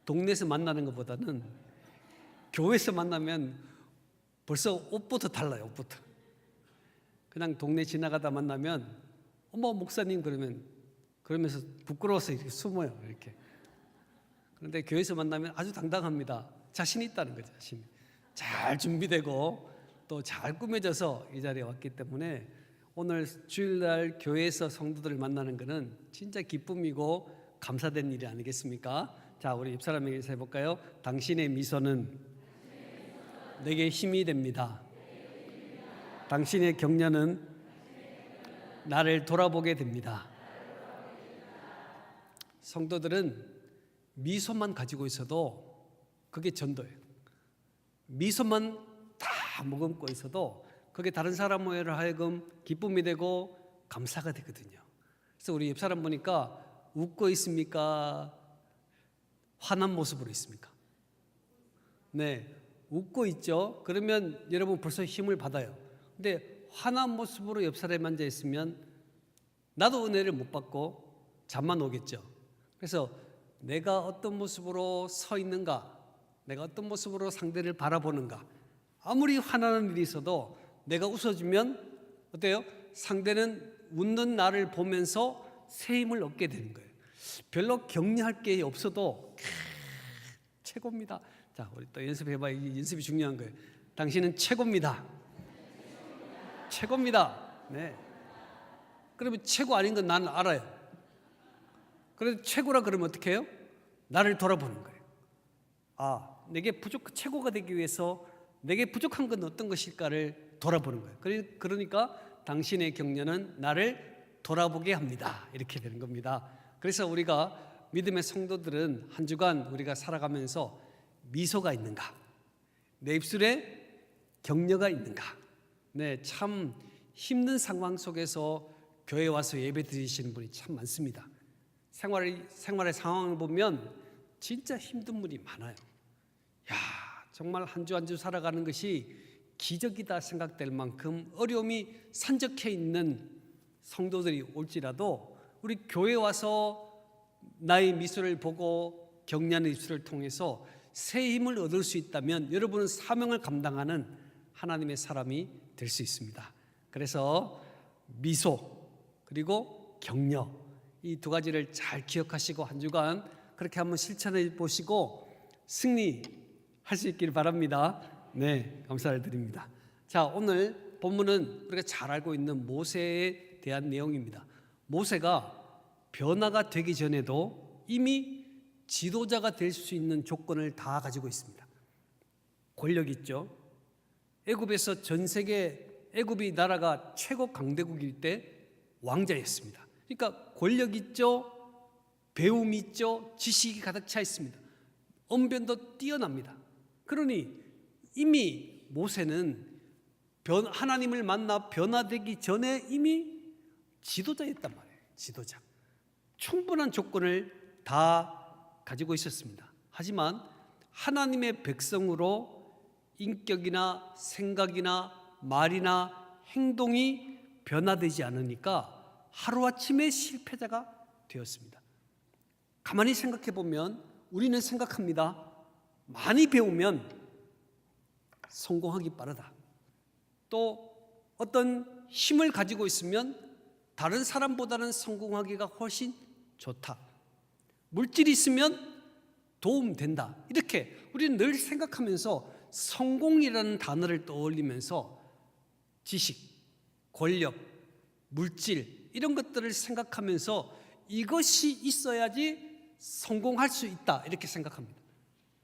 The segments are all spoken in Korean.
동네에서 만나는 것보다는 교회에서 만나면 벌써 옷부터 달라요. 옷부터. 그냥 동네 지나가다 만나면 어머 목사님 그러면서 부끄러워서 이렇게 숨어요. 이렇게. 그런데 교회에서 만나면 아주 당당합니다. 자신이 있다는 거죠. 자신이. 잘 준비되고 또 잘 꾸며져서 이 자리에 왔기 때문에 오늘 주일날 교회에서 성도들을 만나는 것은 진짜 기쁨이고 감사된 일이 아니겠습니까? 자, 우리 옆사람에게 해볼까요? 당신의 미소는 내게 힘이 됩니다. 당신의 격려는 나를 돌아보게 됩니다. 성도들은 미소만 가지고 있어도 그게 전도예요. 미소만 다 머금고 있어도 그게 다른 사람을 하여금 기쁨이 되고 감사가 되거든요. 그래서 우리 옆 사람 보니까 웃고 있습니까? 화난 모습으로 있습니까? 네, 웃고 있죠. 그러면 여러분 벌써 힘을 받아요. 근데 화난 모습으로 옆 사람에 앉아 있으면 나도 은혜를 못 받고 잠만 오겠죠. 그래서 내가 어떤 모습으로 서 있는가, 내가 어떤 모습으로 상대를 바라보는가, 아무리 화나는 일이 있어도 내가 웃어주면 어때요? 상대는 웃는 나를 보면서 새 힘을 얻게 되는 거예요. 별로 격려할 게 없어도 최고입니다. 자, 우리 또 연습해봐. 이 연습이 중요한 거예요. 당신은 최고입니다. 최고입니다. 네. 그러면 최고 아닌 건 나는 알아요. 그래서 최고라 그러면 어떻게 해요? 나를 돌아보는 거예요. 아, 내게 최고가 되기 위해서 내게 부족한 건 어떤 것일까를 돌아보는 거예요. 그러니까 당신의 격려는 나를 돌아보게 합니다. 이렇게 되는 겁니다. 그래서 우리가 믿음의 성도들은 한 주간 우리가 살아가면서 미소가 있는가? 내 입술에 격려가 있는가? 네, 참 힘든 상황 속에서 교회 와서 예배 드리시는 분이 참 많습니다. 생활의 상황을 보면 진짜 힘든 분이 많아요. 야, 정말 한 주 한 주 살아가는 것이 기적이다 생각될 만큼 어려움이 산적해 있는 성도들이 올지라도 우리 교회 와서 나의 미소를 보고 격려하는 입술을 통해서 새 힘을 얻을 수 있다면 여러분은 사명을 감당하는 하나님의 사람이 될 수 있습니다. 그래서 미소 그리고 격려 이 두 가지를 잘 기억하시고 한 주간 그렇게 한번 실천해 보시고 승리할 수 있기를 바랍니다. 네, 감사를 드립니다. 자, 오늘 본문은 우리가 잘 알고 있는 모세에 대한 내용입니다. 모세가 변화가 되기 전에도 이미 지도자가 될 수 있는 조건을 다 가지고 있습니다. 권력 있죠. 애굽에서 전 세계 애굽이 나라가 최고 강대국일 때 왕자였습니다. 그러니까 권력 있죠. 배움 있죠. 지식이 가득 차 있습니다. 언변도 뛰어납니다. 그러니 이미 모세는 하나님을 만나 변화되기 전에 이미 지도자였단 말이에요. 지도자. 충분한 조건을 다 가지고 있었습니다. 하지만 하나님의 백성으로 인격이나 생각이나 말이나 행동이 변화되지 않으니까 하루아침에 실패자가 되었습니다. 가만히 생각해 보면 우리는 생각합니다. 많이 배우면 성공하기 빠르다. 또 어떤 힘을 가지고 있으면 다른 사람보다는 성공하기가 훨씬 좋다. 물질이 있으면 도움된다. 이렇게 우리는 늘 생각하면서 성공이라는 단어를 떠올리면서 지식, 권력, 물질 이런 것들을 생각하면서 이것이 있어야지 성공할 수 있다 이렇게 생각합니다.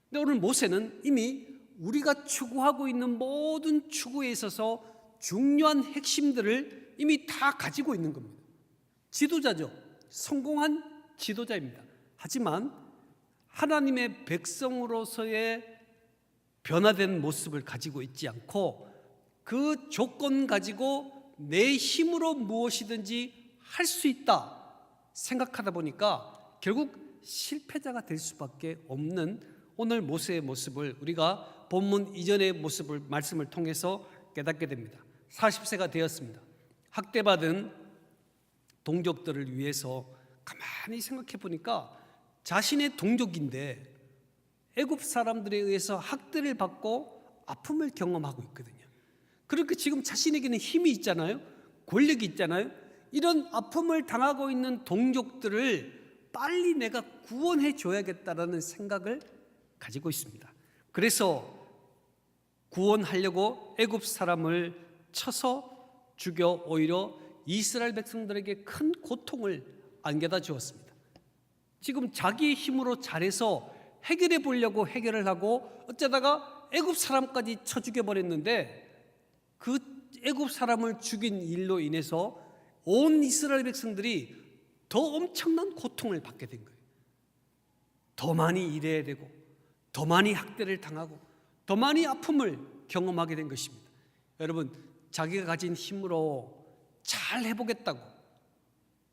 근데 오늘 모세는 이미 우리가 추구하고 있는 모든 추구에 있어서 중요한 핵심들을 이미 다 가지고 있는 겁니다. 지도자죠. 성공한 지도자입니다. 하지만 하나님의 백성으로서의 변화된 모습을 가지고 있지 않고 그 조건 가지고 내 힘으로 무엇이든지 할 수 있다 생각하다 보니까 결국 실패자가 될 수밖에 없는 오늘 모세의 모습을 우리가 본문 이전의 말씀을 통해서 깨닫게 됩니다. 40세가 되었습니다. 학대받은 동족들을 위해서 가만히 생각해 보니까 자신의 동족인데 애굽 사람들에 의해서 학대를 받고 아픔을 경험하고 있거든요. 그렇게 지금 자신에게는 힘이 있잖아요. 권력이 있잖아요. 이런 아픔을 당하고 있는 동족들을 빨리 내가 구원해 줘야겠다라는 생각을 가지고 있습니다. 그래서 구원하려고 애굽 사람을 쳐서 죽여 오히려 이스라엘 백성들에게 큰 고통을 안겨다 주었습니다. 지금 자기 힘으로 잘해서 해결해 보려고 해결을 하고 어쩌다가 애굽 사람까지 쳐 죽여버렸는데 그 애굽 사람을 죽인 일로 인해서 온 이스라엘 백성들이 더 엄청난 고통을 받게 된 거예요. 더 많이 일해야 되고 더 많이 학대를 당하고 더 많이 아픔을 경험하게 된 것입니다. 여러분, 자기가 가진 힘으로 잘 해보겠다고,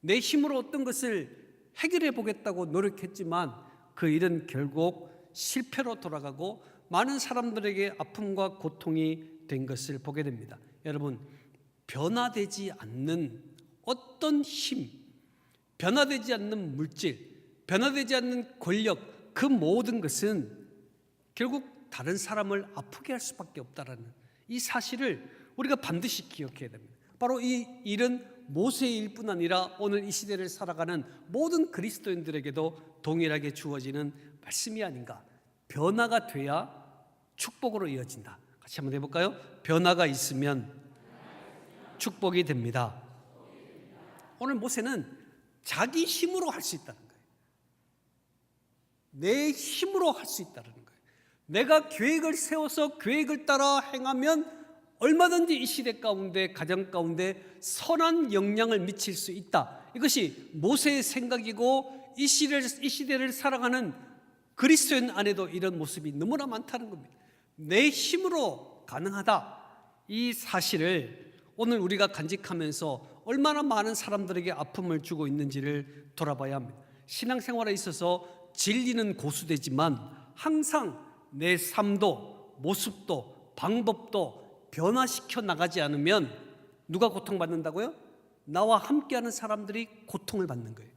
내 힘으로 어떤 것을 해결해 보겠다고 노력했지만 그 일은 결국 실패로 돌아가고 많은 사람들에게 아픔과 고통이 된 것을 보게 됩니다. 여러분, 변화되지 않는 어떤 힘, 변화되지 않는 물질, 변화되지 않는 권력, 그 모든 것은 결국 다른 사람을 아프게 할 수밖에 없다라는 이 사실을 우리가 반드시 기억해야 됩니다. 바로 이 일은 모세의 일뿐 아니라 오늘 이 시대를 살아가는 모든 그리스도인들에게도 동일하게 주어지는 말씀이 아닌가. 변화가 돼야 축복으로 이어진다. 같이 한번 해볼까요? 변화가 있으면 축복이 됩니다. 오늘 모세는 자기 힘으로 할 수 있다는 거예요. 내 힘으로 할 수 있다는 거예요. 내가 계획을 세워서 계획을 따라 행하면 얼마든지 이 시대 가운데, 가정 가운데 선한 영향을 미칠 수 있다. 이것이 모세의 생각이고 이 시대를 살아가는 그리스도인 안에도 이런 모습이 너무나 많다는 겁니다. 내 힘으로 가능하다. 이 사실을 오늘 우리가 간직하면서 얼마나 많은 사람들에게 아픔을 주고 있는지를 돌아봐야 합니다. 신앙생활에 있어서 진리는 고수되지만 항상 내 삶도 모습도 방법도 변화시켜 나가지 않으면 누가 고통받는다고요? 나와 함께하는 사람들이 고통을 받는 거예요.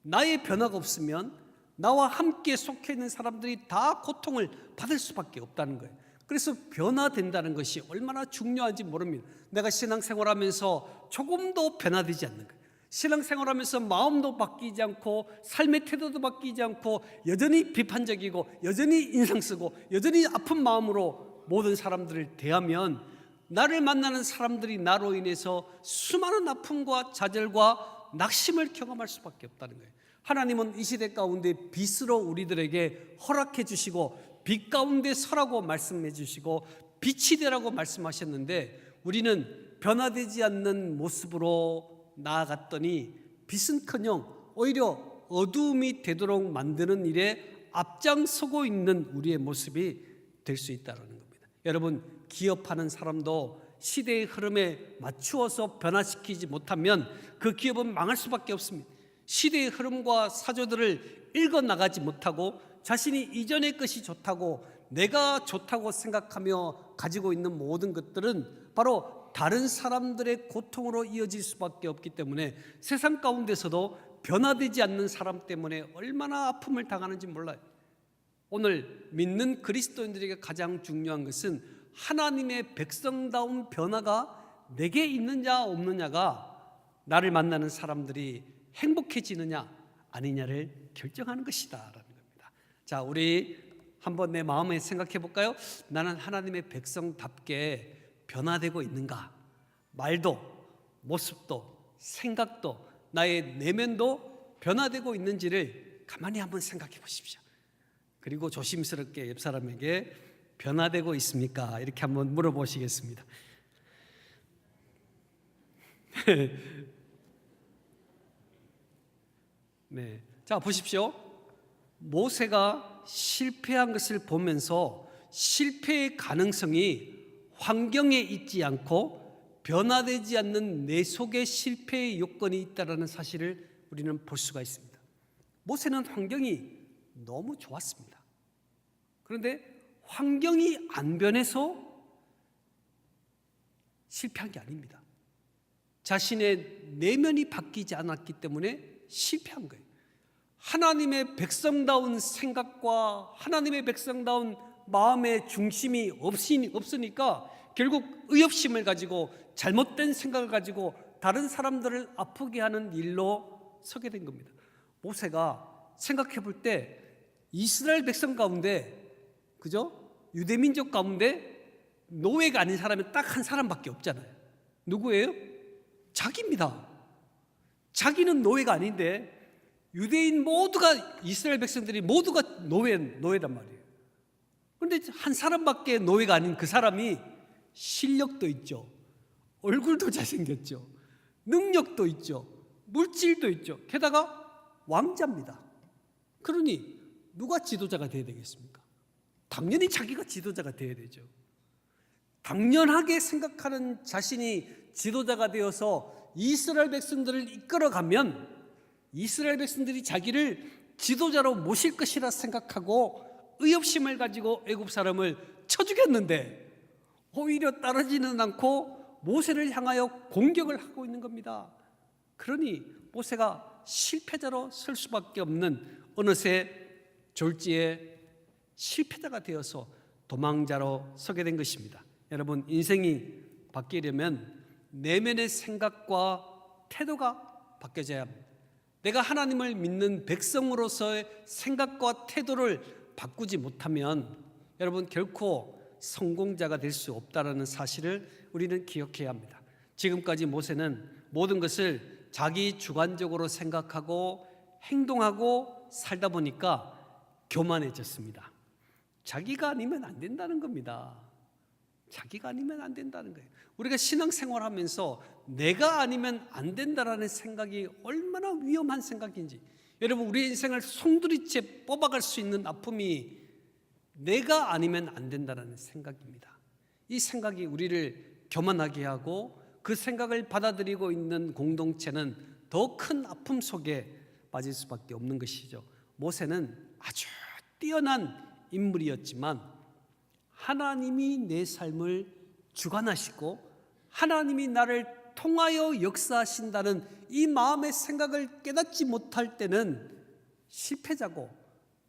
나의 변화가 없으면 나와 함께 속해 있는 사람들이 다 고통을 받을 수밖에 없다는 거예요. 그래서 변화된다는 것이 얼마나 중요한지 모릅니다. 내가 신앙생활하면서 조금도 변화되지 않는 거예요. 신앙생활하면서 마음도 바뀌지 않고 삶의 태도도 바뀌지 않고 여전히 비판적이고 여전히 인상 쓰고 여전히 아픈 마음으로 모든 사람들을 대하면 나를 만나는 사람들이 나로 인해서 수많은 아픔과 좌절과 낙심을 경험할 수밖에 없다는 거예요. 하나님은 이 시대 가운데 빛으로 우리들에게 허락해 주시고 빛 가운데 서라고 말씀해 주시고 빛이 되라고 말씀하셨는데 우리는 변화되지 않는 모습으로 나아갔더니 빛은커녕 오히려 어두움이 되도록 만드는 일에 앞장서고 있는 우리의 모습이 될 수 있다는 겁니다. 여러분, 기업하는 사람도 시대의 흐름에 맞추어서 변화시키지 못하면 그 기업은 망할 수밖에 없습니다. 시대의 흐름과 사조들을 읽어나가지 못하고 자신이 이전의 것이 좋다고 내가 좋다고 생각하며 가지고 있는 모든 것들은 바로 다른 사람들의 고통으로 이어질 수밖에 없기 때문에 세상 가운데서도 변화되지 않는 사람 때문에 얼마나 아픔을 당하는지 몰라요. 오늘 믿는 그리스도인들에게 가장 중요한 것은 하나님의 백성다운 변화가 내게 있느냐 없느냐가 나를 만나는 사람들이 행복해지느냐 아니냐를 결정하는 것이다라는 겁니다. 자, 우리 한번 내 마음에 생각해 볼까요? 나는 하나님의 백성답게 변화되고 있는가? 말도, 모습도, 생각도, 나의 내면도 변화되고 있는지를 가만히 한번 생각해 보십시오. 그리고 조심스럽게 옆 사람에게 변화되고 있습니까? 이렇게 한번 물어보시겠습니다. 네. 자, 보십시오. 모세가 실패한 것을 보면서 실패의 가능성이 환경에 있지 않고 변화되지 않는 내 속에 실패의 요건이 있다는 사실을 우리는 볼 수가 있습니다. 모세는 환경이 너무 좋았습니다. 그런데 환경이 안 변해서 실패한 게 아닙니다. 자신의 내면이 바뀌지 않았기 때문에 실패한 거예요. 하나님의 백성다운 생각과 하나님의 백성다운 마음의 중심이 없으니까 결국 의협심을 가지고 잘못된 생각을 가지고 다른 사람들을 아프게 하는 일로 서게 된 겁니다. 모세가 생각해 볼 때 이스라엘 백성 가운데, 그죠? 유대민족 가운데 노예가 아닌 사람이 딱 한 사람밖에 없잖아요. 누구예요? 자기입니다. 자기는 노예가 아닌데 유대인 모두가, 이스라엘 백성들이 모두가 노예단 말이에요. 그런데 한 사람밖에 노예가 아닌 그 사람이 실력도 있죠, 얼굴도 잘생겼죠, 능력도 있죠, 물질도 있죠, 게다가 왕자입니다. 그러니 누가 지도자가 되어야 되겠습니까? 당연히 자기가 지도자가 되어야 되죠. 당연하게 생각하는 자신이 지도자가 되어서 이스라엘 백성들을 이끌어가면 이스라엘 백성들이 자기를 지도자로 모실 것이라 생각하고 의협심을 가지고 애굽 사람을 쳐 죽였는데 오히려 따르지는 않고 모세를 향하여 공격을 하고 있는 겁니다. 그러니 모세가 실패자로 설 수밖에 없는, 어느새 졸지에 실패자가 되어서 도망자로 서게 된 것입니다. 여러분, 인생이 바뀌려면 내면의 생각과 태도가 바뀌어져야 합니다. 내가 하나님을 믿는 백성으로서의 생각과 태도를 바꾸지 못하면 여러분 결코 성공자가 될 수 없다는 사실을 우리는 기억해야 합니다. 지금까지 모세는 모든 것을 자기 주관적으로 생각하고 행동하고 살다 보니까 교만해졌습니다. 자기가 아니면 안 된다는 겁니다. 자기가 아니면 안 된다는 거예요. 우리가 신앙생활하면서 내가 아니면 안 된다라는 생각이 얼마나 위험한 생각인지, 여러분, 우리 인생을 송두리째 뽑아갈 수 있는 아픔이 내가 아니면 안 된다라는 생각입니다. 이 생각이 우리를 교만하게 하고 그 생각을 받아들이고 있는 공동체는 더 큰 아픔 속에 빠질 수밖에 없는 것이죠. 모세는 아주 뛰어난 인물이었지만 하나님이 내 삶을 주관하시고 하나님이 나를 통하여 역사하신다는 이 마음의 생각을 깨닫지 못할 때는 실패자고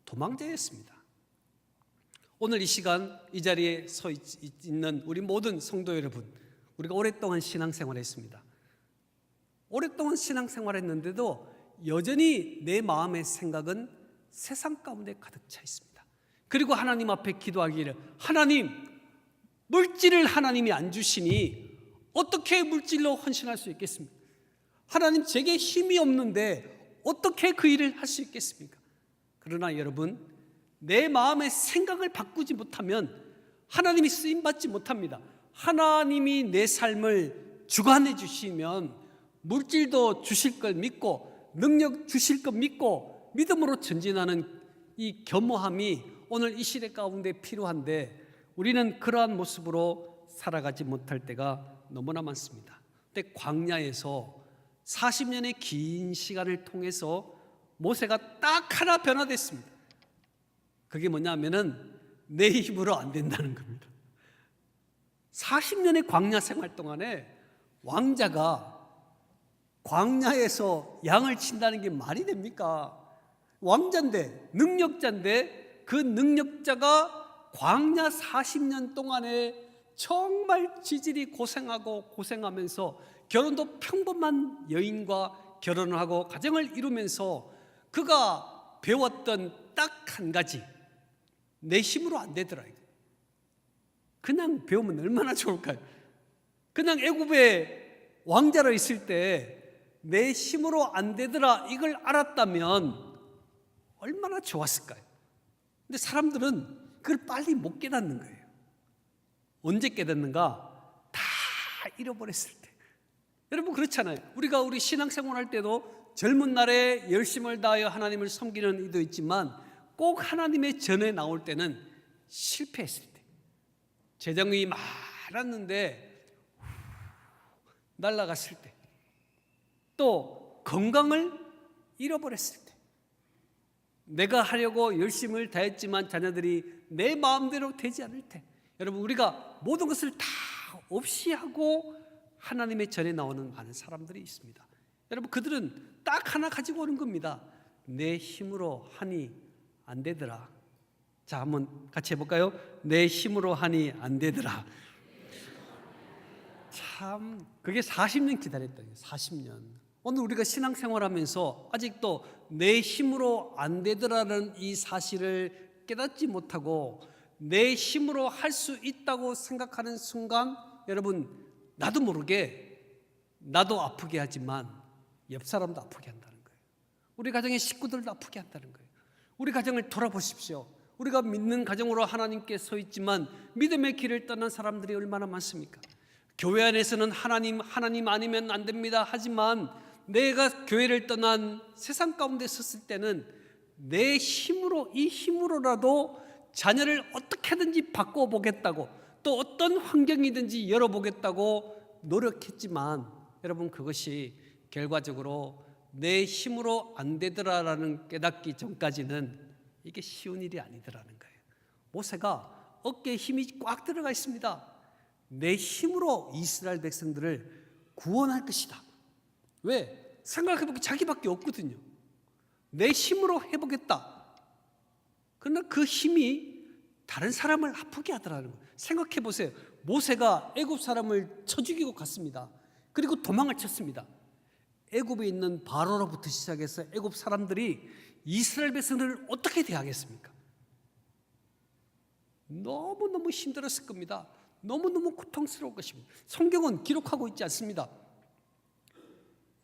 도망자였습니다. 오늘 이 시간 이 자리에 서 있는 우리 모든 성도 여러분, 우리가 오랫동안 신앙생활을 했습니다. 오랫동안 신앙생활을 했는데도 여전히 내 마음의 생각은 세상 가운데 가득 차 있습니다. 그리고 하나님 앞에 기도하기를, 하나님, 물질을 하나님이 안 주시니 어떻게 물질로 헌신할 수 있겠습니까? 하나님, 제게 힘이 없는데 어떻게 그 일을 할 수 있겠습니까? 그러나 여러분, 내 마음의 생각을 바꾸지 못하면 하나님이 쓰임받지 못합니다. 하나님이 내 삶을 주관해 주시면 물질도 주실 걸 믿고 능력 주실 걸 믿고 믿음으로 전진하는 이 겸허함이 오늘 이 시대 가운데 필요한데 우리는 그러한 모습으로 살아가지 못할 때가 너무나 많습니다. 근데 광야에서 40년의 긴 시간을 통해서 모세가 딱 하나 변화됐습니다. 그게 뭐냐면은 내 힘으로 안 된다는 겁니다. 40년의 광야 생활 동안에 왕자가 광야에서 양을 친다는 게 말이 됩니까? 왕자인데, 능력자인데, 그 능력자가 광야 40년 동안에 정말 지질이 고생하면서 결혼도 평범한 여인과 결혼을 하고 가정을 이루면서 그가 배웠던 딱 한 가지, 내 힘으로 안 되더라. 그냥 배우면 얼마나 좋을까요? 그냥 애굽의 왕자로 있을 때 내 힘으로 안 되더라 이걸 알았다면 얼마나 좋았을까요? 근데 사람들은 그걸 빨리 못 깨닫는 거예요. 언제 깨닫는가? 다 잃어버렸을 때. 여러분, 그렇잖아요. 우리가 우리 신앙생활 할 때도 젊은 날에 열심을 다하여 하나님을 섬기는 이도 있지만 꼭 하나님의 전에 나올 때는 실패했을 때, 재정이 많았는데 날아갔을 때, 또 건강을 잃어버렸을 때, 내가 하려고 열심을 다했지만 자녀들이 내 마음대로 되지 않을 때, 여러분, 우리가 모든 것을 다 없이 하고 하나님의 전에 나오는 많은 사람들이 있습니다. 여러분, 그들은 딱 하나 가지고 오는 겁니다. 내 힘으로 하니 안 되더라. 자, 한번 같이 해볼까요? 내 힘으로 하니 안 되더라. 참, 그게 40년 기다렸다. 40년. 오늘 우리가 신앙생활하면서 아직도 내 힘으로 안 되더라는 이 사실을 깨닫지 못하고 내 힘으로 할 수 있다고 생각하는 순간, 여러분, 나도 모르게 나도 아프게 하지만 옆 사람도 아프게 한다는 거예요. 우리 가정의 식구들도 아프게 한다는 거예요. 우리 가정을 돌아보십시오. 우리가 믿는 가정으로 하나님께 서 있지만 믿음의 길을 떠난 사람들이 얼마나 많습니까? 교회 안에서는 하나님 아니면 안 됩니다. 하지만 내가 교회를 떠난 세상 가운데 섰을 때는 내 힘으로, 이 힘으로라도 자녀를 어떻게든지 바꿔보겠다고, 또 어떤 환경이든지 열어보겠다고 노력했지만, 여러분, 그것이 결과적으로 내 힘으로 안 되더라라는 깨닫기 전까지는 이게 쉬운 일이 아니더라는 거예요. 모세가 어깨에 힘이 꽉 들어가 있습니다. 내 힘으로 이스라엘 백성들을 구원할 것이다. 왜? 생각해보기 자기밖에 없거든요. 내 힘으로 해보겠다. 그러나 그 힘이 다른 사람을 아프게 하더라는 거예요. 생각해보세요. 모세가 애굽 사람을 쳐 죽이고 갔습니다. 그리고 도망을 쳤습니다. 애굽에 있는 바로로부터 시작해서 애굽 사람들이 이스라엘 백성들을 어떻게 대하겠습니까? 너무너무 힘들었을 겁니다. 너무너무 고통스러울 것입니다. 성경은 기록하고 있지 않습니다.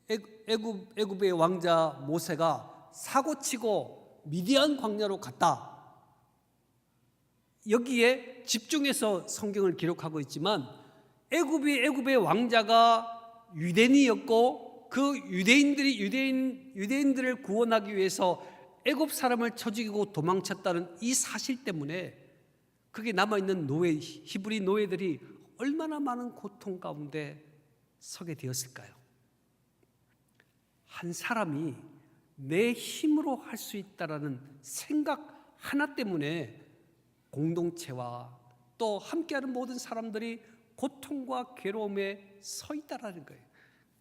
애굽의 왕자 모세가 사고치고 미디안 광야로 갔다. 여기에 집중해서 성경을 기록하고 있지만 애굽의 왕자가 유대인이었고 그 유대인들을 구원하기 위해서 애굽 사람을 쳐 죽이고 도망쳤다는 이 사실 때문에 그게 남아있는 히브리 노예들이 얼마나 많은 고통 가운데 서게 되었을까요? 한 사람이 내 힘으로 할 수 있다라는 생각 하나 때문에 공동체와 또 함께하는 모든 사람들이 고통과 괴로움에 서 있다라는 거예요.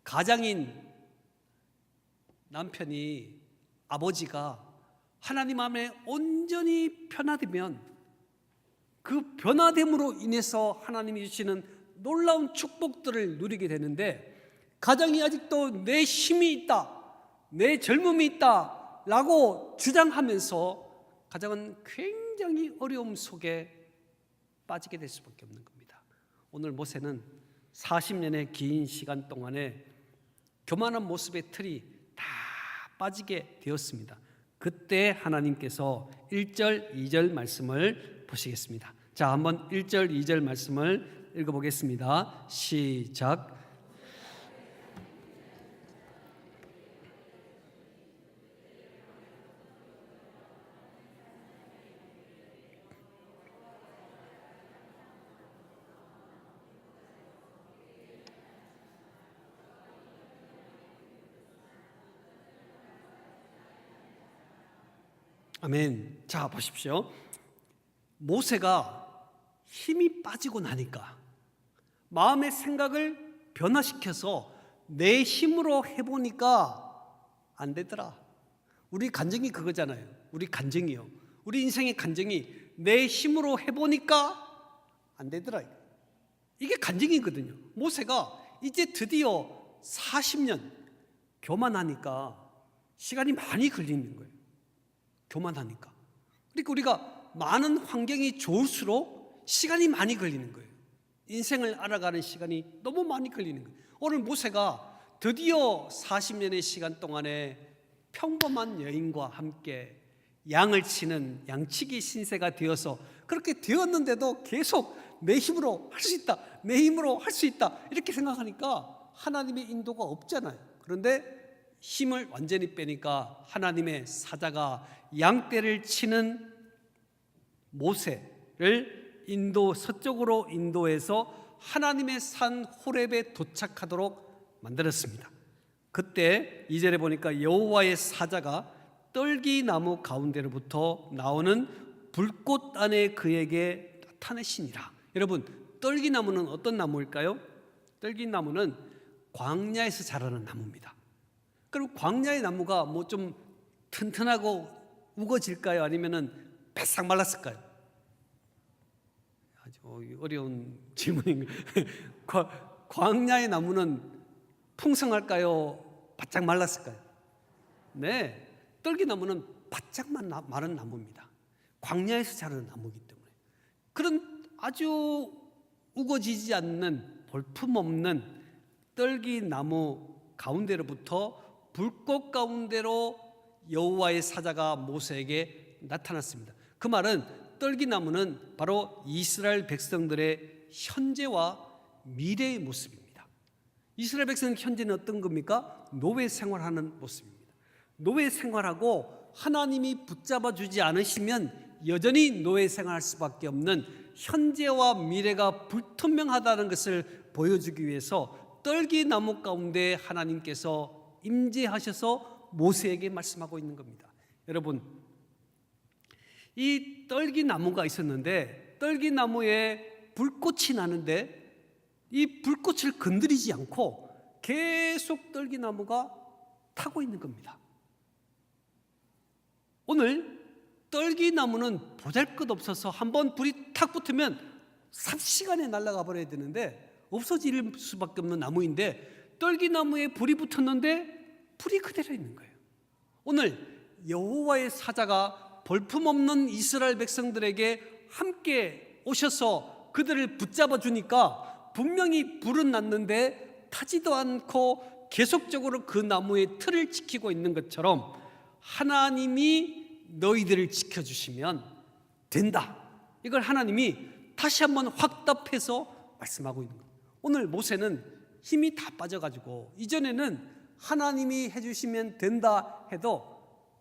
가장인 남편이, 아버지가 하나님 안에 온전히 변화되면 그 변화됨으로 인해서 하나님이 주시는 놀라운 축복들을 누리게 되는데, 가장이 아직도 내 힘이 있다, 내 젊음이 있다 라고 주장하면서 가장은 굉장히 어려움 속에 빠지게 될 수밖에 없는 겁니다. 오늘 모세는 40년의 긴 시간 동안에 교만한 모습의 틀이 다 빠지게 되었습니다. 그때 하나님께서 1절, 2절 말씀을 보시겠습니다. 자, 한번 1절, 2절 말씀을 읽어보겠습니다. 시작. 아멘. 자, 보십시오. 모세가 힘이 빠지고 나니까 마음의 생각을 변화시켜서 내 힘으로 해보니까 안 되더라. 우리 간증이 그거잖아요. 우리 간증이요. 우리 인생의 간증이 내 힘으로 해보니까 안 되더라. 이게 간증이거든요. 모세가 이제 드디어 40년 교만하니까 시간이 많이 걸리는 거예요. 교만하니까. 그러니까 우리가 많은 환경이 좋을수록 시간이 많이 걸리는 거예요. 인생을 알아가는 시간이 너무 많이 걸리는 거예요. 오늘 모세가 드디어 40년의 시간 동안에 평범한 여인과 함께 양을 치는 양치기 신세가 되어서 그렇게 되었는데도 계속 내 힘으로 할 수 있다, 내 힘으로 할 수 있다 이렇게 생각하니까 하나님의 인도가 없잖아요. 그런데 힘을 완전히 빼니까 하나님의 사자가 양떼를 치는 모세를 서쪽으로 인도해서 하나님의 산 호렙에 도착하도록 만들었습니다. 그때 2절에 보니까 여호와의 사자가 떨기나무 가운데로부터 나오는 불꽃 안에 그에게 나타내시니라. 여러분, 떨기나무는 어떤 나무일까요? 떨기나무는 광야에서 자라는 나무입니다. 그럼 광야의 나무가 뭐 좀 튼튼하고 우거질까요? 아니면은 바싹 말랐을까요? 아주 어려운 질문인 거예요. 광야의 나무는 풍성할까요? 바짝 말랐을까요? 네, 떨기나무는 바짝 마른 나무입니다. 광야에서 자라는 나무이기 때문에 그런 아주 우거지지 않는 볼품없는 떨기나무 가운데로부터 불꽃 가운데로 여호와의 사자가 모세에게 나타났습니다. 그 말은 떨기나무는 바로 이스라엘 백성들의 현재와 미래의 모습입니다. 이스라엘 백성의 현재는 어떤 겁니까? 노예 생활하는 모습입니다. 노예 생활하고 하나님이 붙잡아 주지 않으시면 여전히 노예 생활할 수밖에 없는 현재와 미래가 불투명하다는 것을 보여주기 위해서 떨기나무 가운데 하나님께서 임재하셔서 모세에게 말씀하고 있는 겁니다. 여러분, 이 떨기나무가 있었는데 떨기나무에 불꽃이 나는데 이 불꽃을 건드리지 않고 계속 떨기나무가 타고 있는 겁니다. 오늘 떨기나무는 보잘것없어서 한번 불이 탁 붙으면 삽시간에 날아가 버려야 되는데 없어질 수밖에 없는 나무인데 떨기나무에 불이 붙었는데 불이 그대로 있는 거예요. 오늘 여호와의 사자가 볼품없는 이스라엘 백성들에게 함께 오셔서 그들을 붙잡아 주니까 분명히 불은 났는데 타지도 않고 계속적으로 그 나무의 틀을 지키고 있는 것처럼 하나님이 너희들을 지켜주시면 된다. 이걸 하나님이 다시 한번 확답해서 말씀하고 있는 거예요. 오늘 모세는 힘이 다 빠져가지고 이전에는 하나님이 해주시면 된다 해도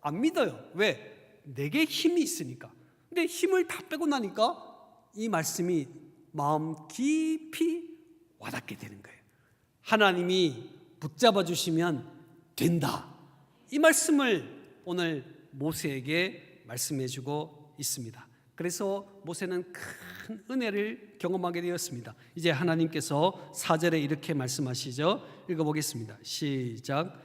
안 믿어요. 왜? 내게 힘이 있으니까. 근데 힘을 다 빼고 나니까 이 말씀이 마음 깊이 와닿게 되는 거예요. 하나님이 붙잡아 주시면 된다. 이 말씀을 오늘 모세에게 말씀해 주고 있습니다. 그래서 모세는 큰 은혜를 경험하게 되었습니다. 이제 하나님께서 4절에 이렇게 말씀하시죠. 읽어보겠습니다. 시작.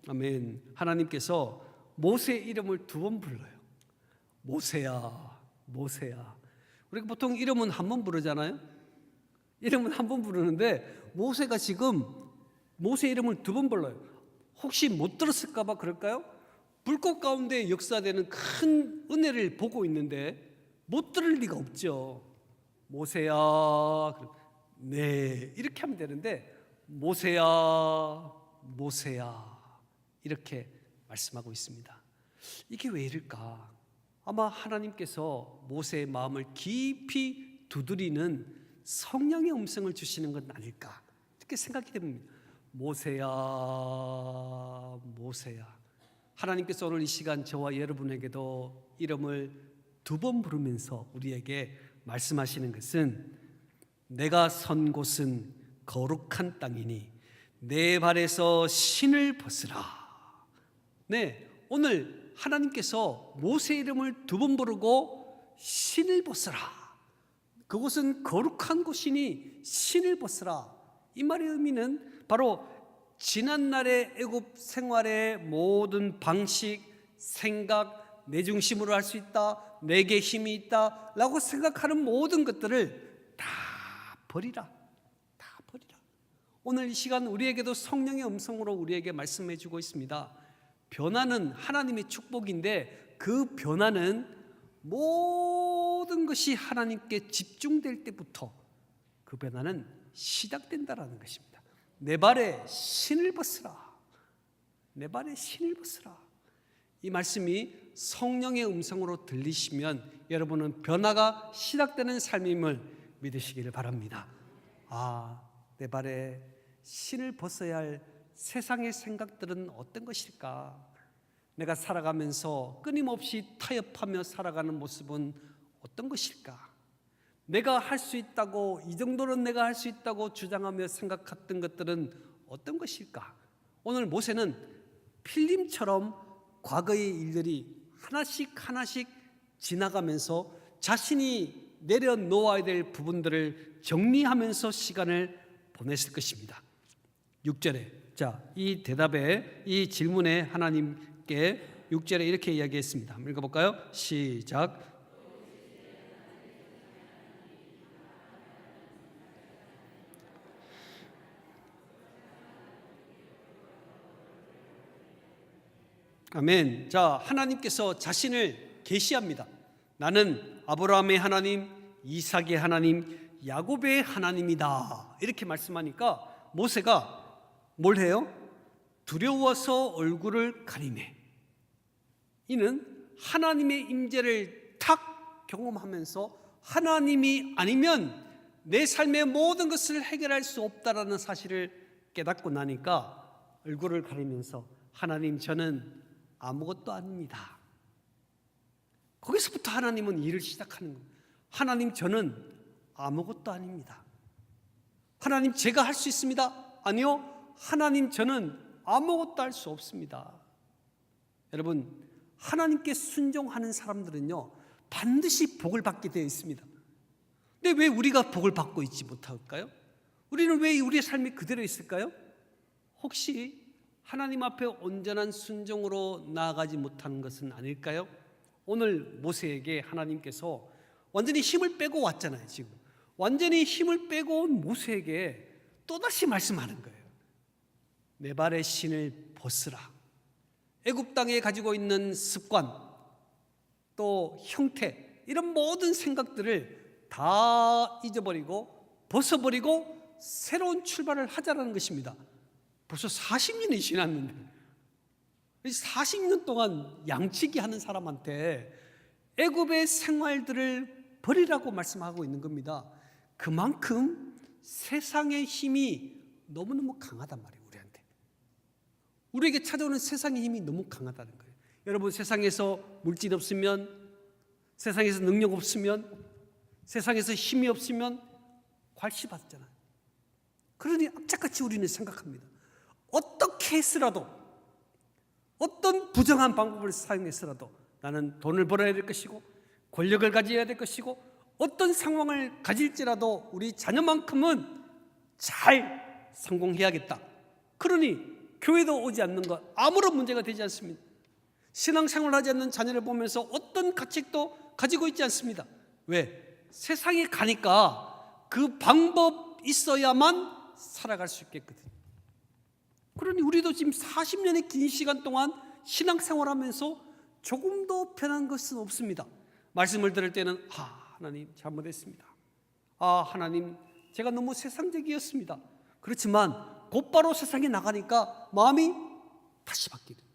아멘. 하나님께서 모세의 이름을 2번 불러요. 모세야, 모세야. 우리가 보통 이름은 한 번 부르잖아요. 이름은 한 번 부르는데 모세가 지금 모세 이름을 2번 불러요. 혹시 못 들었을까 봐 그럴까요? 불꽃 가운데 역사되는 큰 은혜를 보고 있는데 못 들을 리가 없죠. 모세야, 네, 이렇게 하면 되는데 모세야, 모세야 이렇게 말씀하고 있습니다. 이게 왜 이럴까? 아마 하나님께서 모세의 마음을 깊이 두드리는 성령의 음성을 주시는 건 아닐까 이렇게 생각이 됩니다. 모세야, 모세야. 하나님께서 오늘 이 시간 저와 여러분에게도 이름을 2번 부르면서 우리에게 말씀하시는 것은 내가 선 곳은 거룩한 땅이니 내 발에서 신을 벗으라. 네, 오늘 하나님께서 모세 이름을 2번 부르고 신을 벗으라. 그곳은 거룩한 곳이니 신을 벗으라. 이 말의 의미는 바로 지난날의 애굽 생활의 모든 방식, 생각, 내 중심으로 할 수 있다, 내게 힘이 있다 라고 생각하는 모든 것들을 다 버리라. 다 버리라. 오늘 이 시간 우리에게도 성령의 음성으로 우리에게 말씀해 주고 있습니다. 변화는 하나님의 축복인데 그 변화는 모든 것이 하나님께 집중될 때부터 그 변화는 시작된다라는 것입니다. 내 발에 신을 벗으라. 내 발에 신을 벗으라. 이 말씀이 성령의 음성으로 들리시면 여러분은 변화가 시작되는 삶임을 믿으시기를 바랍니다. 내 발에 신을 벗어야 할 세상의 생각들은 어떤 것일까? 내가 살아가면서 끊임없이 타협하며 살아가는 모습은 어떤 것일까? 내가 할 수 있다고, 이 정도는 내가 할 수 있다고 주장하며 생각했던 것들은 어떤 것일까? 오늘 모세는 필름처럼 과거의 일들이 하나씩 하나씩 지나가면서 자신이 내려놓아야 될 부분들을 정리하면서 시간을 보냈을 것입니다. 6절에 이 대답에, 이 질문에 하나님께 6절에 이렇게 이야기했습니다. 한번 읽어볼까요? 시작. 아멘. 하나님께서 자신을 계시합니다. 나는 아브라함의 하나님, 이삭의 하나님, 야곱의 하나님이다. 이렇게 말씀하니까 모세가 뭘 해요? 두려워서 얼굴을 가리매. 이는 하나님의 임재를 탁 경험하면서 하나님이 아니면 내 삶의 모든 것을 해결할 수 없다라는 사실을 깨닫고 나니까 얼굴을 가리면서 하나님, 저는 아무것도 아닙니다. 거기서부터 하나님은 일을 시작하는 거예요. 하나님, 저는 아무것도 아닙니다. 하나님, 제가 할 수 있습니다. 아니요, 하나님, 저는 아무것도 할 수 없습니다. 여러분, 하나님께 순종하는 사람들은요 반드시 복을 받게 되어 있습니다. 근데 왜 우리가 복을 받고 있지 못할까요? 우리는 왜 우리의 삶이 그대로 있을까요? 혹시 하나님 앞에 온전한 순종으로 나아가지 못하는 것은 아닐까요? 오늘 모세에게 하나님께서 완전히 힘을 빼고 왔잖아요. 지금 완전히 힘을 빼고 온 모세에게 또다시 말씀하는 거예요. 내 발의 신을 벗으라. 애굽 땅에 가지고 있는 습관, 또 형태, 이런 모든 생각들을 다 잊어버리고 벗어버리고 새로운 출발을 하자라는 것입니다. 벌써 40년이 지났는데 40년 동안 양치기 하는 사람한테 애굽의 생활들을 버리라고 말씀하고 있는 겁니다. 그만큼 세상의 힘이 너무너무 강하단 말이에요. 우리에게 찾아오는 세상의 힘이 너무 강하다는 거예요. 여러분, 세상에서 물질 없으면, 세상에서 능력 없으면, 세상에서 힘이 없으면 괄시받잖아요. 그러니 악착같이 우리는 생각합니다. 어떻게 해서라도, 어떤 부정한 방법을 사용해서라도 나는 돈을 벌어야 될 것이고 권력을 가져야 될 것이고 어떤 상황을 가질지라도 우리 자녀만큼은 잘 성공해야겠다. 그러니 교회도 오지 않는 것 아무런 문제가 되지 않습니다. 신앙생활을 하지 않는 자녀를 보면서 어떤 가책도 가지고 있지 않습니다. 왜? 세상에 가니까 그 방법 있어야만 살아갈 수 있겠거든요. 그러니 우리도 지금 40년의 긴 시간 동안 신앙생활하면서 조금도 변한 것은 없습니다. 말씀을 들을 때는 하나님 잘못했습니다. 하나님 제가 너무 세상적이었습니다. 그렇지만 곧바로 세상에 나가니까 마음이 다시 바뀌는 거예요.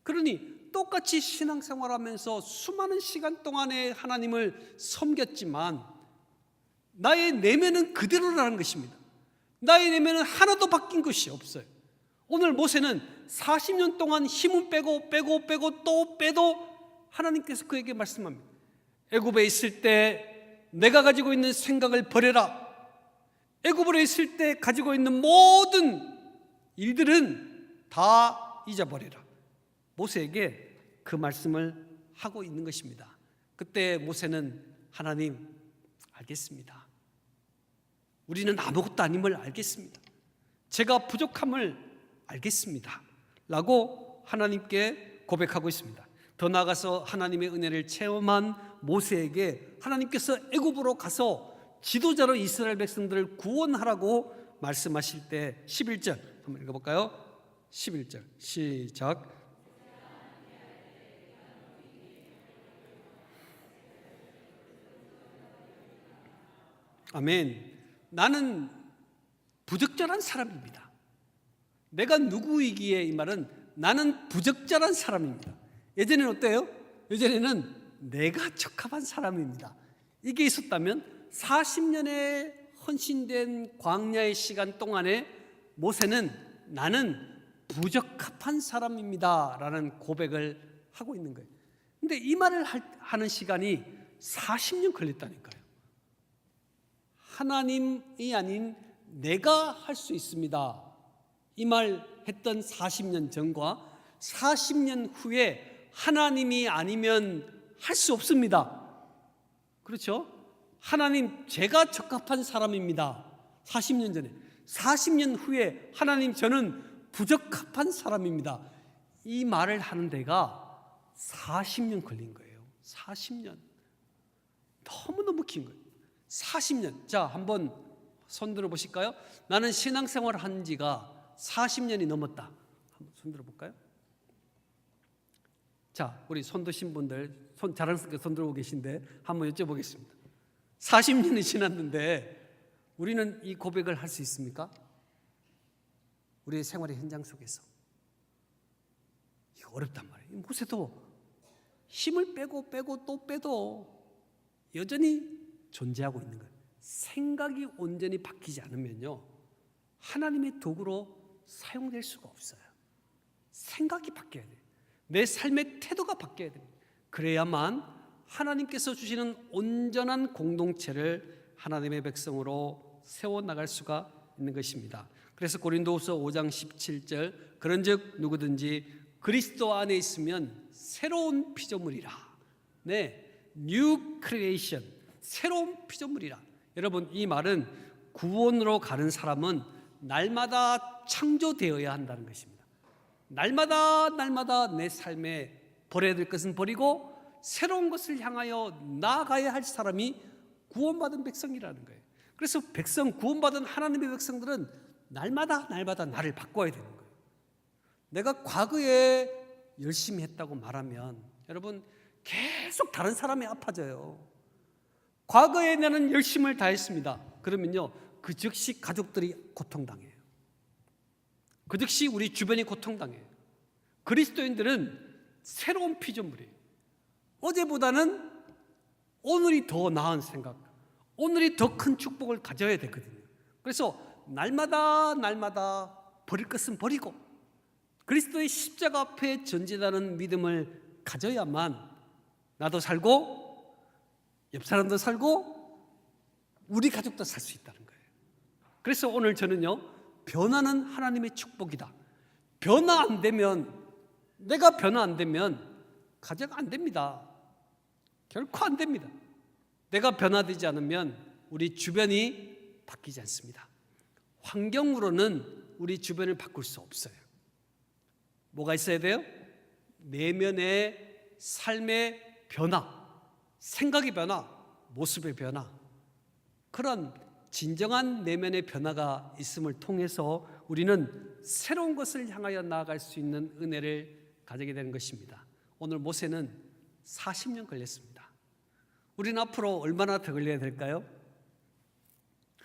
그러니 똑같이 신앙생활하면서 수많은 시간 동안에 하나님을 섬겼지만 나의 내면은 그대로라는 것입니다. 나의 내면은 하나도 바뀐 것이 없어요. 오늘 모세는 40년 동안 힘은 빼고 또 빼도 하나님께서 그에게 말씀합니다. 애굽에 있을 때 내가 가지고 있는 생각을 버려라. 애굽에 있을 때 가지고 있는 모든 일들은 다 잊어버려라. 모세에게 그 말씀을 하고 있는 것입니다. 그때 모세는 하나님 알겠습니다. 우리는 아무것도 아님을 알겠습니다. 제가 부족함을 알겠습니다. 라고 하나님께 고백하고 있습니다. 더 나아가서 하나님의 은혜를 체험한 모세에게 하나님께서 애굽으로 가서 지도자로 이스라엘 백성들을 구원하라고 말씀하실 때 11절 한번 읽어볼까요? 11절 시작. 아멘. 나는 부적절한 사람입니다. 내가 누구이기에 이 말은 나는 부적절한 사람입니다. 예전에는 어때요? 예전에는 내가 적합한 사람입니다. 이게 있었다면 40년의 헌신된 광야의 시간 동안에 모세는 나는 부적합한 사람입니다 라는 고백을 하고 있는 거예요. 근데 이 말을 하는 시간이 40년 걸렸다니까요. 하나님이 아닌 내가 할 수 있습니다. 이 말 했던 40년 전과 40년 후에 하나님이 아니면 할 수 없습니다. 그렇죠? 하나님, 제가 적합한 사람입니다. 40년 전에. 40년 후에 하나님, 저는 부적합한 사람입니다. 이 말을 하는 데가 40년 걸린 거예요. 40년. 너무너무 긴 거예요. 40년. 자, 한번 손 들어 보실까요? 나는 신앙생활 한 지가 40년이 넘었다. 한번 손 들어 볼까요? 자, 우리 손 드신 분들, 자랑스럽게 손 들고 계신데 한번 여쭤보겠습니다. 40년이 지났는데 우리는 이 고백을 할 수 있습니까? 우리의 생활의 현장 속에서. 이거 어렵단 말이에요. 모세도 힘을 빼고 또 빼도 여전히 존재하고 있는 거예요. 생각이 온전히 바뀌지 않으면요, 하나님의 도구로 사용될 수가 없어요. 생각이 바뀌어야 돼요. 내 삶의 태도가 바뀌어야 됩니다. 그래야만 하나님께서 주시는 온전한 공동체를 하나님의 백성으로 세워나갈 수가 있는 것입니다. 그래서 고린도후서 5장 17절, 그런즉 누구든지 그리스도 안에 있으면 새로운 피조물이라. 네, New Creation, 새로운 피조물이라. 여러분, 이 말은 구원으로 가는 사람은 날마다 창조되어야 한다는 것입니다. 날마다 내 삶에 버려야 될 것은 버리고 새로운 것을 향하여 나아가야 할 사람이 구원받은 백성이라는 거예요. 그래서 구원받은 하나님의 백성들은 날마다 나를 바꿔야 되는 거예요. 내가 과거에 열심히 했다고 말하면 여러분, 계속 다른 사람이 아파져요. 과거에 나는 열심을 다했습니다. 그러면요, 그 즉시 가족들이 고통당해요. 그 즉시 우리 주변이 고통당해요. 그리스도인들은 새로운 피조물이에요. 어제보다는 오늘이 더 나은 생각, 오늘이 더 큰 축복을 가져야 되거든요. 그래서 날마다 버릴 것은 버리고 그리스도의 십자가 앞에 전진하는 믿음을 가져야만 나도 살고 옆 사람도 살고 우리 가족도 살 수 있다는 거예요. 그래서 오늘 저는요, 변화는 하나님의 축복이다. 내가 변화 안 되면 가정 안 됩니다. 결코 안 됩니다. 내가 변화되지 않으면 우리 주변이 바뀌지 않습니다. 환경으로는 우리 주변을 바꿀 수 없어요. 뭐가 있어야 돼요? 내면의 삶의 변화, 생각의 변화, 모습의 변화. 그런 진정한 내면의 변화가 있음을 통해서 우리는 새로운 것을 향하여 나아갈 수 있는 은혜를 가지게 되는 것입니다. 오늘 모세는 40년 걸렸습니다. 우리는 앞으로 얼마나 더 걸려야 될까요?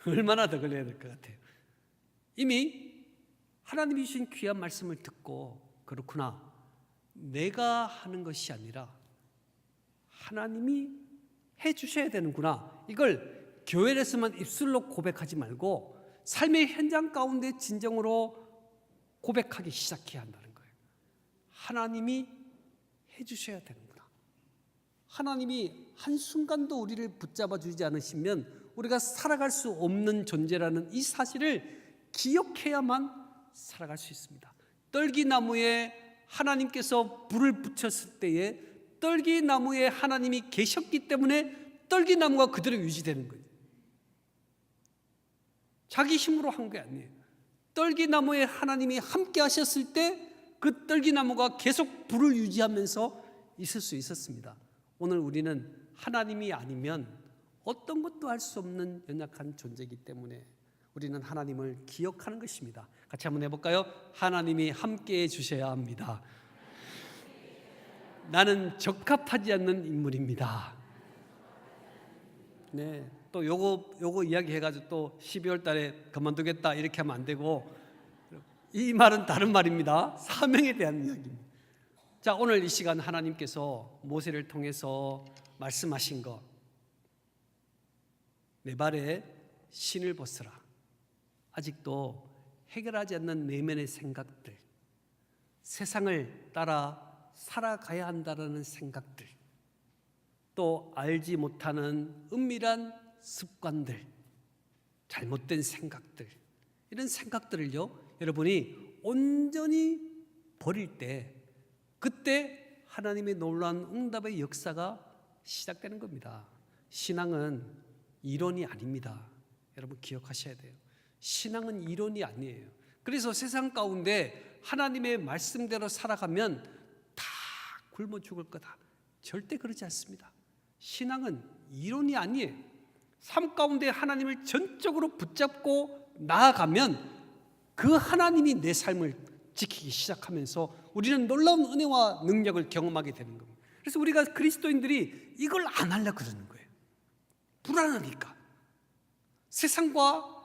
얼마나 더 걸려야 될 것 같아요. 이미 하나님이 주신 귀한 말씀을 듣고, 그렇구나, 내가 하는 것이 아니라 하나님이 해 주셔야 되는구나, 이걸 교회에서만 입술로 고백하지 말고 삶의 현장 가운데 진정으로 고백하기 시작해야 한다는 거예요. 하나님이 해 주셔야 되는구나. 하나님이 한순간도 우리를 붙잡아 주지 않으시면 우리가 살아갈 수 없는 존재라는 이 사실을 기억해야만 살아갈 수 있습니다. 떨기나무에 하나님께서 불을 붙였을 때에 떨기나무에 하나님이 계셨기 때문에 떨기나무가 그대로 유지되는 거예요. 자기 힘으로 한 게 아니에요. 떨기나무에 하나님이 함께 하셨을 때 그 떨기나무가 계속 불을 유지하면서 있을 수 있었습니다. 오늘 우리는 하나님이 아니면 어떤 것도 할 수 없는 연약한 존재이기 때문에 우리는 하나님을 기억하는 것입니다. 같이 한번 해볼까요? 하나님이 함께해 주셔야 합니다. 나는 적합하지 않는 인물입니다. 네, 또 요거 이야기해가지고 또 12월 달에 그만두겠다 이렇게 하면 안 되고, 이 말은 다른 말입니다. 사명에 대한 이야기입니다. 자, 오늘 이 시간 하나님께서 모세를 통해서 말씀하신 것, 내 발에 신을 벗으라. 아직도 해결하지 않는 내면의 생각들, 세상을 따라 살아가야 한다는 생각들, 또 알지 못하는 은밀한 습관들, 잘못된 생각들, 이런 생각들을요, 여러분이 온전히 버릴 때, 그때 하나님의 놀라운 응답의 역사가 시작되는 겁니다. 신앙은 이론이 아닙니다. 여러분 기억하셔야 돼요. 신앙은 이론이 아니에요. 그래서 세상 가운데 하나님의 말씀대로 살아가면 다 굶어 죽을 거다. 절대 그러지 않습니다. 신앙은 이론이 아니에요. 삶 가운데 하나님을 전적으로 붙잡고 나아가면 그 하나님이 내 삶을 지키기 시작하면서 우리는 놀라운 은혜와 능력을 경험하게 되는 겁니다. 그래서 우리가 그리스도인들이 이걸 안 하려고 그러는 거예요. 불안하니까. 세상과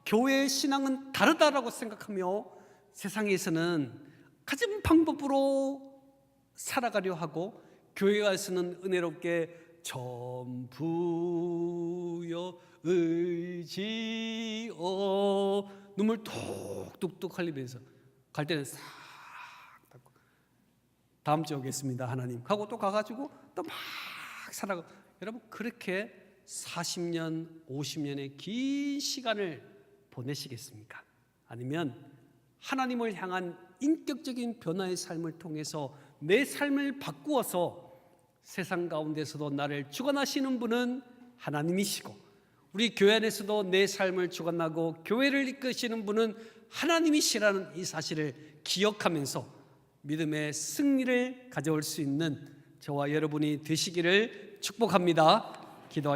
교회의 신앙은 다르다라고 생각하며 세상에서는 가진 방법으로 살아가려 하고 교회에서는 은혜롭게 전부여 의지어 눈물 뚝뚝뚝 흘리면서 갈 때는 싹 닫고 다음 주에 오겠습니다 하나님 하고 또 가가지고 또 막 살아가고 여러분 그렇게 40년 50년의 긴 시간을 보내시겠습니까? 아니면 하나님을 향한 인격적인 변화의 삶을 통해서 내 삶을 바꾸어서 세상 가운데서도 나를 주관하시는 분은 하나님이시고 우리 교회 안에서도 내 삶을 주관하고 교회를 이끄시는 분은 하나님이시라는 이 사실을 기억하면서 믿음의 승리를 가져올 수 있는 저와 여러분이 되시기를 축복합니다. 기도하겠습니다.